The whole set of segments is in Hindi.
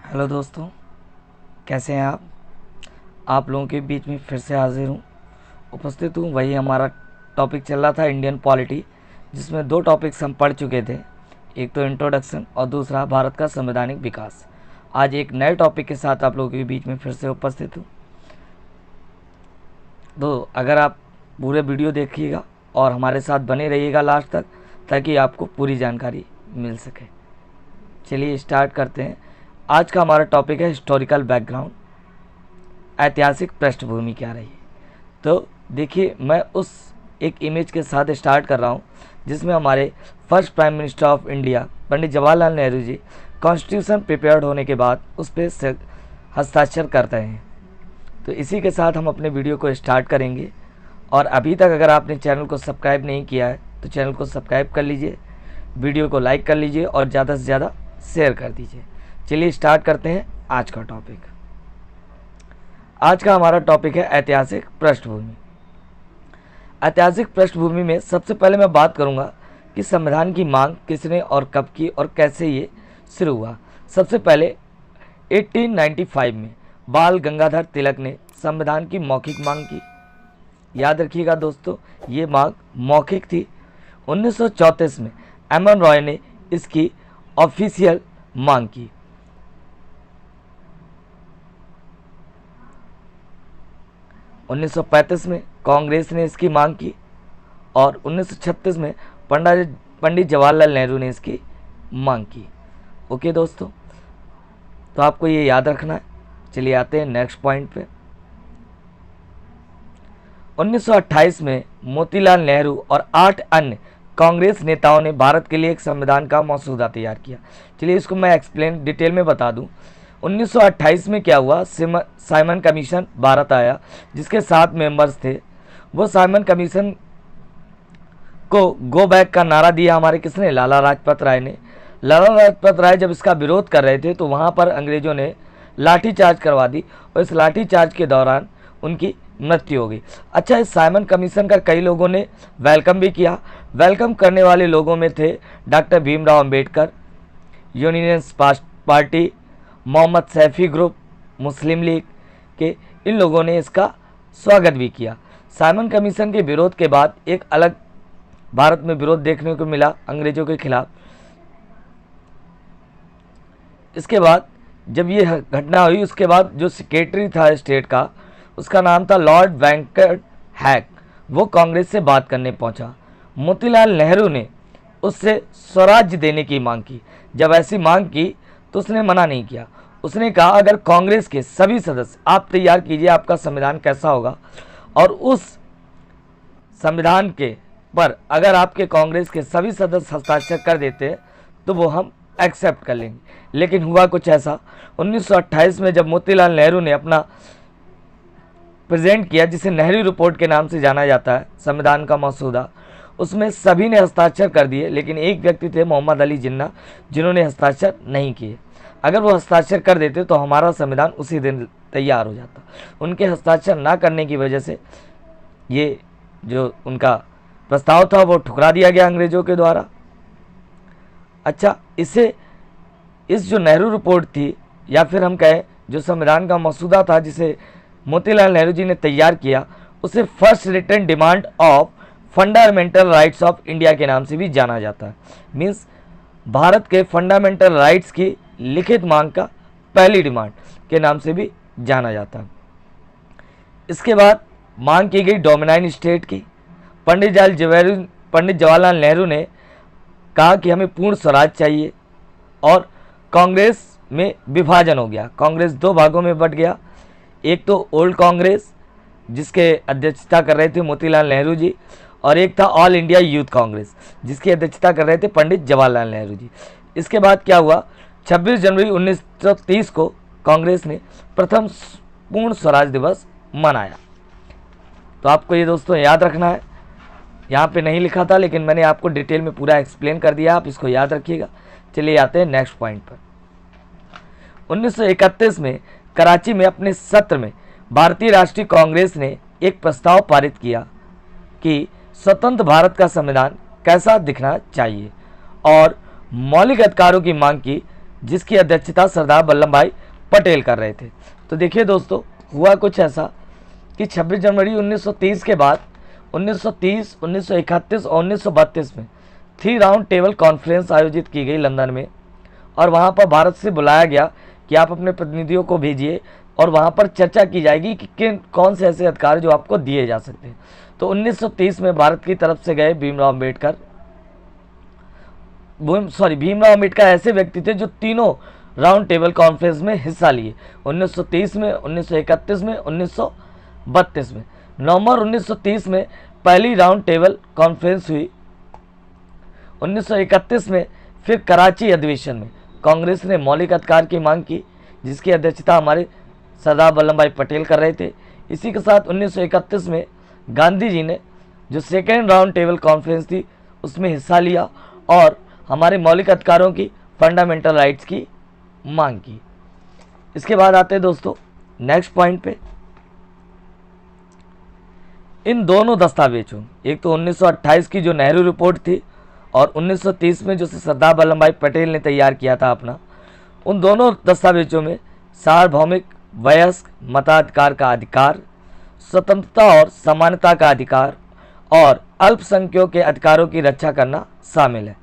हेलो दोस्तों, कैसे हैं आप लोगों के बीच में फिर से हाजिर हूँ, उपस्थित हूँ। वही हमारा टॉपिक चल रहा था इंडियन पॉलिटी, जिसमें दो टॉपिक्स हम पढ़ चुके थे, एक तो इंट्रोडक्शन और दूसरा भारत का संवैधानिक विकास। आज एक नए टॉपिक के साथ आप लोगों के बीच में फिर से उपस्थित हूँ। तो अगर आप पूरे वीडियो देखिएगा और हमारे साथ बने रहिएगा लास्ट तक, ताकि आपको पूरी जानकारी मिल सके। चलिए स्टार्ट करते हैं। आज का हमारा टॉपिक है हिस्टोरिकल बैकग्राउंड, ऐतिहासिक पृष्ठभूमि क्या रही है। तो देखिए, मैं उस एक इमेज के साथ स्टार्ट कर रहा हूँ जिसमें हमारे first prime minister of India Pandit Jawaharlal Nehru ji constitution prepared होने के बाद उस पर हस्ताक्षर करते हैं। तो इसी के साथ हम अपने वीडियो को स्टार्ट करेंगे। और अभी तक अगर आपने चैनल को सब्सक्राइब नहीं किया है तो चैनल को सब्सक्राइब कर लीजिए, वीडियो को लाइक कर लीजिए और ज़्यादा से ज़्यादा शेयर कर दीजिए। चलिए स्टार्ट करते हैं आज का टॉपिक। आज का हमारा टॉपिक है ऐतिहासिक पृष्ठभूमि। ऐतिहासिक पृष्ठभूमि में सबसे पहले मैं बात करूंगा कि संविधान की मांग किसने और कब की और कैसे ये शुरू हुआ। सबसे पहले 1895 में बाल गंगाधर तिलक ने संविधान की मौखिक मांग की। याद रखिएगा दोस्तों, ये मांग मौखिक थी। 1934 में एम.एन. रॉय ने इसकी ऑफिशियल मांग की। 1935 में कांग्रेस ने इसकी मांग की और 1936 में पंडित जवाहरलाल नेहरू ने इसकी मांग की। ओके दोस्तों, तो आपको ये याद रखना है। चलिए आते हैं नेक्स्ट पॉइंट पे। 1928 में मोतीलाल नेहरू और 8 अन्य कांग्रेस नेताओं ने भारत के लिए एक संविधान का मसौदा तैयार किया। चलिए इसको मैं एक्सप्लेन डिटेल में बता दूं। 1928 में क्या हुआ, साइमन कमीशन भारत आया, जिसके 7 मेंबर्स थे। वो साइमन कमीशन को गो बैक का नारा दिया हमारे किसने, लाला लाजपत राय ने। लाला लाजपत राय जब इसका विरोध कर रहे थे तो वहाँ पर अंग्रेजों ने लाठीचार्ज करवा दी और इस लाठीचार्ज के दौरान उनकी मृत्यु हो गई। अच्छा, इस साइमन कमीशन का कई लोगों ने वेलकम भी किया। वेलकम करने वाले लोगों में थे doctor Bhimrao Ambedkar, Unionist Party, Mohammad Saifi group, Muslim League के इन लोगों ने इसका स्वागत भी किया। साइमन कमीशन के विरोध के बाद एक अलग भारत में विरोध देखने को मिला अंग्रेजों के खिलाफ। इसके बाद जब ये घटना हुई, उसके बाद जो सेक्रेटरी था स्टेट का, उसका नाम था लॉर्ड वेंकट हैक, वो कांग्रेस से बात करने पहुंचा। मोतीलाल नेहरू ने उससे स्वराज्य देने की मांग की। जब ऐसी मांग की तो उसने मना नहीं किया। उसने कहा अगर कांग्रेस के सभी सदस्य आप तैयार कीजिए आपका संविधान कैसा होगा, और उस संविधान के पर अगर आपके कांग्रेस के सभी सदस्य हस्ताक्षर कर देते तो वो हम एक्सेप्ट कर लेंगे। लेकिन हुआ कुछ ऐसा, 1928 में जब मोतीलाल नेहरू ने अपना प्रेजेंट किया, जिसे नेहरू रिपोर्ट के नाम से जाना जाता है, संविधान का मसौदा, उसमें सभी ने हस्ताक्षर कर दिए, लेकिन एक व्यक्ति थे मोहम्मद अली जिन्ना, जिन्होंने हस्ताक्षर नहीं किए। अगर वो हस्ताक्षर कर देते तो हमारा संविधान उसी दिन तैयार हो जाता। उनके हस्ताक्षर ना करने की वजह से ये जो उनका प्रस्ताव था वो ठुकरा दिया गया अंग्रेजों के द्वारा। अच्छा, इस जो नेहरू रिपोर्ट थी, या फिर हम कहें जो संविधान का मसौदा था जिसे मोतीलाल नेहरू जी ने तैयार किया, उसे first written demand of fundamental rights of India के नाम से भी जाना जाता है। मीन्स भारत के फंडामेंटल राइट्स की लिखित मांग का पहली डिमांड के नाम से भी जाना जाता है। इसके बाद मांग की गई डोमिनाइन स्टेट की। पंडित जवाहरलाल नेहरू ने कहा कि हमें पूर्ण स्वराज चाहिए, और कांग्रेस में विभाजन हो गया। कांग्रेस 2 भागों में बट गया। एक तो ओल्ड कांग्रेस, जिसके अध्यक्षता कर रहे थे मोतीलाल नेहरू जी, और एक था ऑल इंडिया यूथ कांग्रेस, जिसकी अध्यक्षता कर रहे थे पंडित जवाहरलाल नेहरू जी। इसके बाद क्या हुआ, 26 जनवरी 1930 को कांग्रेस ने प्रथम पूर्ण स्वराज दिवस मनाया। तो आपको ये दोस्तों याद रखना है। यहाँ पे नहीं लिखा था, लेकिन मैंने आपको डिटेल में पूरा एक्सप्लेन कर दिया, आप इसको याद रखिएगा। चलिए आते हैं नेक्स्ट पॉइंट पर। 1931 में कराची में अपने सत्र में भारतीय राष्ट्रीय कांग्रेस ने एक प्रस्ताव पारित किया कि स्वतंत्र भारत का संविधान कैसा दिखना चाहिए, और मौलिक अधिकारों की मांग की जिसकी अध्यक्षता सरदार वल्लभ भाई पटेल कर रहे थे। तो देखिए दोस्तों, हुआ कुछ ऐसा कि 26 जनवरी 1930 के बाद 1930, 1931 और 1932 में 3 राउंड टेबल कॉन्फ्रेंस आयोजित की गई लंदन में, और वहाँ पर भारत से बुलाया गया कि आप अपने प्रतिनिधियों को भेजिए और वहाँ पर चर्चा की जाएगी कि कौन से ऐसे अधिकार जो आपको दिए जा सकते हैं। तो 1930 में भारत की तरफ से गए भीमराव अम्बेडकर ऐसे व्यक्ति थे जो तीनों राउंड टेबल कॉन्फ्रेंस में हिस्सा लिए, 1930 में, 1931 में, 1932 में। नवंबर 1930 में पहली राउंड टेबल कॉन्फ्रेंस हुई। 1931 में फिर कराची अधिवेशन में कांग्रेस ने मौलिक अधिकार की मांग की, जिसकी अध्यक्षता हमारे सरदार वल्लभ भाई पटेल कर रहे थे। इसी के साथ 1931 में गांधी जी ने जो सेकेंड राउंड टेबल कॉन्फ्रेंस थी उसमें हिस्सा लिया और हमारे मौलिक अधिकारों की, फंडामेंटल राइट्स की मांग की। इसके बाद आते हैं दोस्तों नेक्स्ट पॉइंट पे। इन दोनों दस्तावेजों, एक तो 1928 की जो नेहरू रिपोर्ट थी और 1930 में जो सरदार वल्लभ भाई पटेल ने तैयार किया था अपना, उन दोनों दस्तावेजों में सार्वभौमिक वयस्क मताधिकार का अधिकार, स्वतंत्रता और समानता का अधिकार और अल्पसंख्यकों के अधिकारों की रक्षा करना शामिल है।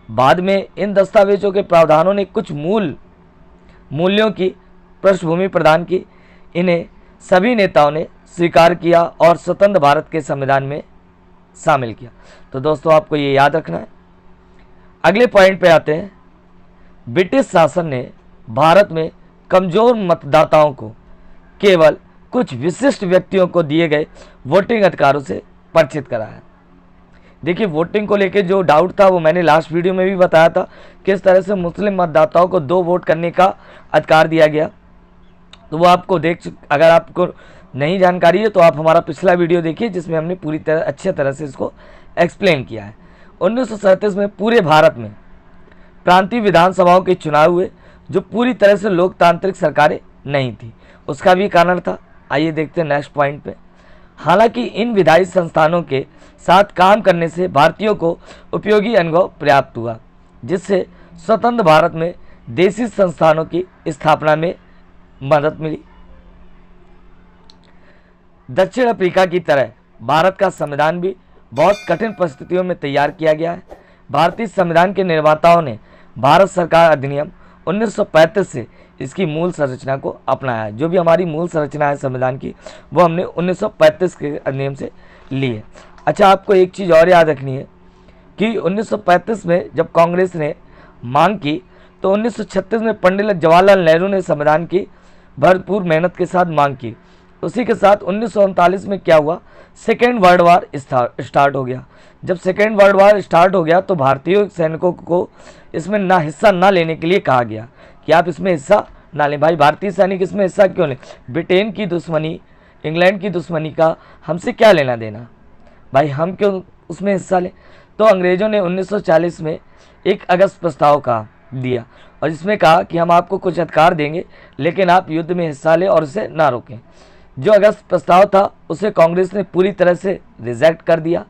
बाद में इन दस्तावेजों के प्रावधानों ने कुछ मूल्यों की पृष्ठभूमि प्रदान की। इन्हें सभी नेताओं ने स्वीकार किया और स्वतंत्र भारत के संविधान में शामिल किया। तो दोस्तों आपको ये याद रखना है। अगले पॉइंट पे आते हैं। ब्रिटिश शासन ने भारत में कमजोर मतदाताओं को केवल कुछ विशिष्ट व्यक्तियों को दिए गए वोटिंग अधिकारों से परिचित कराया। देखिए, वोटिंग को लेकर जो डाउट था वो मैंने लास्ट वीडियो में भी बताया था, किस तरह से मुस्लिम मतदाताओं को 2 वोट करने का अधिकार दिया गया। तो वो आपको अगर आपको नहीं जानकारी है तो आप हमारा पिछला वीडियो देखिए, जिसमें हमने पूरी तरह अच्छे तरह से इसको एक्सप्लेन किया है। 1937 में पूरे भारत में प्रांतीय विधानसभाओं के चुनाव हुए, जो पूरी तरह से लोकतांत्रिक सरकारें नहीं थी। उसका भी कारण था। आइए देखते हैं नेक्स्ट पॉइंट पे। हालांकि इन विधायी संस्थानों के साथ काम करने से भारतीयों को उपयोगी अनुभव प्राप्त हुआ, जिससे स्वतंत्र भारत में देशी संस्थानों की स्थापना में मदद मिली। दक्षिण अफ्रीका की तरह भारत का संविधान भी बहुत कठिन परिस्थितियों में तैयार किया गया है। भारतीय संविधान के निर्माताओं ने भारत सरकार अधिनियम 1935 से इसकी मूल संरचना को अपनाया। जो भी हमारी मूल संरचना है संविधान की, वो हमने 1935 के अधिनियम से ली है। अच्छा, आपको एक चीज़ और याद रखनी है कि 1935 में जब कांग्रेस ने मांग की तो 1936 में पंडित जवाहरलाल नेहरू ने संविधान की भरपूर मेहनत के साथ मांग की। उसी के साथ 1939 में क्या हुआ, सेकेंड वर्ल्ड वार स्टार्ट हो गया। जब सेकेंड वर्ल्ड वार स्टार्ट हो गया तो भारतीय सैनिकों को इसमें हिस्सा ना लेने के लिए कहा गया कि आप इसमें हिस्सा ना लें। भाई, भारतीय सैनिक इसमें हिस्सा क्यों लें? ब्रिटेन की दुश्मनी, इंग्लैंड की दुश्मनी का हमसे क्या लेना देना? भाई, हम क्यों उसमें हिस्सा लें? तो अंग्रेज़ों ने 1940 में 1 अगस्त प्रस्ताव का दिया और इसमें कहा कि हम आपको कुछ अधिकार देंगे, लेकिन आप युद्ध में हिस्सा लें और उसे ना रोकें। जो अगस्त प्रस्ताव था उसे कांग्रेस ने पूरी तरह से रिजेक्ट कर दिया।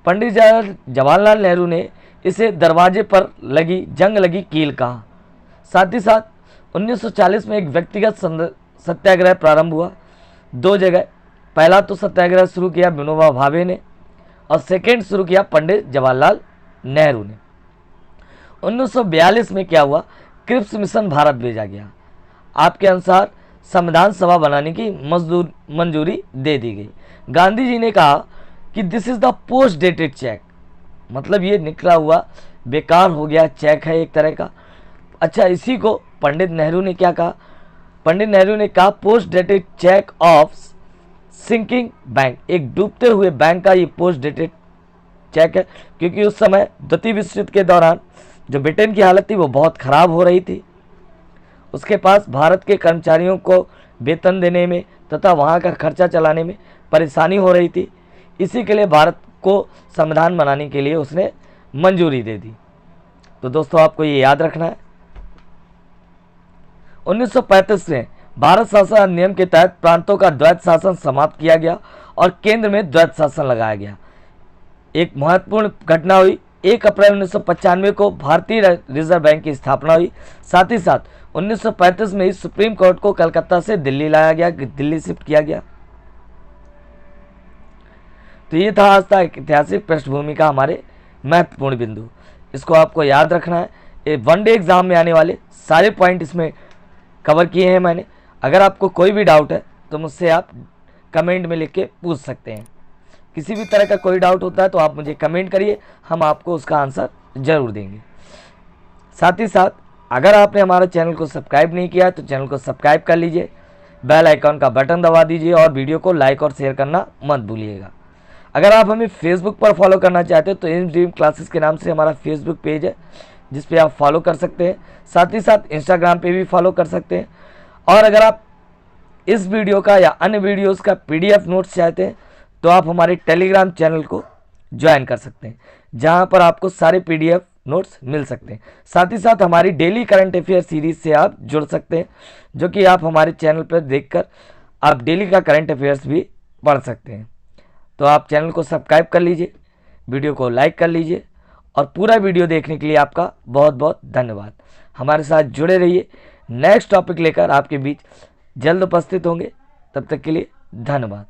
पंडित जवाहरलाल नेहरू ने इसे दरवाजे पर जंग लगी कील कहा। साथ ही साथ 1940 में एक व्यक्तिगत सत्याग्रह प्रारंभ हुआ 2 जगह। पहला तो सत्याग्रह शुरू किया विनोबा भावे ने और सेकेंड शुरू किया पंडित जवाहरलाल नेहरू ने। 1942 में क्या हुआ, क्रिप्स मिशन भारत भेजा गया। आपके अनुसार संविधान सभा बनाने की मंजूरी दे दी गई। गांधी जी ने कहा कि this is the post dated check, मतलब ये निकला हुआ बेकार हो गया चेक है एक तरह का। अच्छा, इसी को पंडित नेहरू ने क्या कहा? पंडित नेहरू ने कहा post dated cheque of sinking bank, एक डूबते हुए बैंक का ये पोस्ट डेटेड चेक है, क्योंकि उस समय द्वितीय विश्व युद्ध के दौरान जो ब्रिटेन की हालत थी वो बहुत ख़राब हो रही थी। उसके पास भारत के कर्मचारियों को वेतन देने में तथा वहाँ का खर्चा चलाने में परेशानी हो रही थी। इसी के लिए भारत को संविधान बनाने के लिए उसने मंजूरी दे दी। तो दोस्तों आपको ये याद रखना है। 1935 में भारत शासन अधिनियम के तहत प्रांतों का द्वैत शासन समाप्त किया गया और केंद्र में द्वैत शासन लगाया गया। एक महत्वपूर्ण घटना हुई 1 अप्रैल 1995 को भारतीय रिजर्व बैंक की स्थापना हुई। साथ ही साथ 1935 में ही सुप्रीम कोर्ट को कलकत्ता से दिल्ली लाया गया, दिल्ली शिफ्ट किया गया। तो ये था आज तक ऐतिहासिक पृष्ठभूमि का हमारे महत्वपूर्ण बिंदु। इसको आपको याद रखना है। ये वनडे एग्जाम में आने वाले सारे पॉइंट इसमें कवर किए हैं मैंने। अगर आपको कोई भी डाउट है तो मुझसे आप कमेंट में लिख के पूछ सकते हैं। किसी भी तरह का कोई डाउट होता है तो आप मुझे कमेंट करिए, हम आपको उसका आंसर ज़रूर देंगे। साथ ही साथ अगर आपने हमारे चैनल को सब्सक्राइब नहीं किया है तो चैनल को सब्सक्राइब कर लीजिए, बेल आइकॉन का बटन दबा दीजिए और वीडियो को लाइक और शेयर करना मत भूलिएगा। अगर आप हमें फेसबुक पर फॉलो करना चाहते हो तो एम्स ड्रीम क्लासेस के नाम से हमारा फेसबुक पेज है, जिस पे आप फॉलो कर सकते हैं। साथ ही साथ इंस्टाग्राम पे भी फॉलो कर सकते हैं। और अगर आप इस वीडियो का या अन्य वीडियोस का PDF नोट्स चाहते हैं तो आप हमारे टेलीग्राम चैनल को ज्वाइन कर सकते हैं, जहां पर आपको सारे PDF नोट्स मिल सकते हैं। साथ ही साथ हमारी डेली करंट अफेयर सीरीज से आप जुड़ सकते हैं, जो कि आप हमारे चैनल पर देखकर आप डेली का करंट अफेयर्स भी पढ़ सकते हैं। तो आप चैनल को सब्सक्राइब कर लीजिए, वीडियो को लाइक कर लीजिए और पूरा वीडियो देखने के लिए आपका बहुत बहुत धन्यवाद। हमारे साथ जुड़े रहिए, नेक्स्ट टॉपिक लेकर आपके बीच जल्द उपस्थित होंगे। तब तक के लिए धन्यवाद।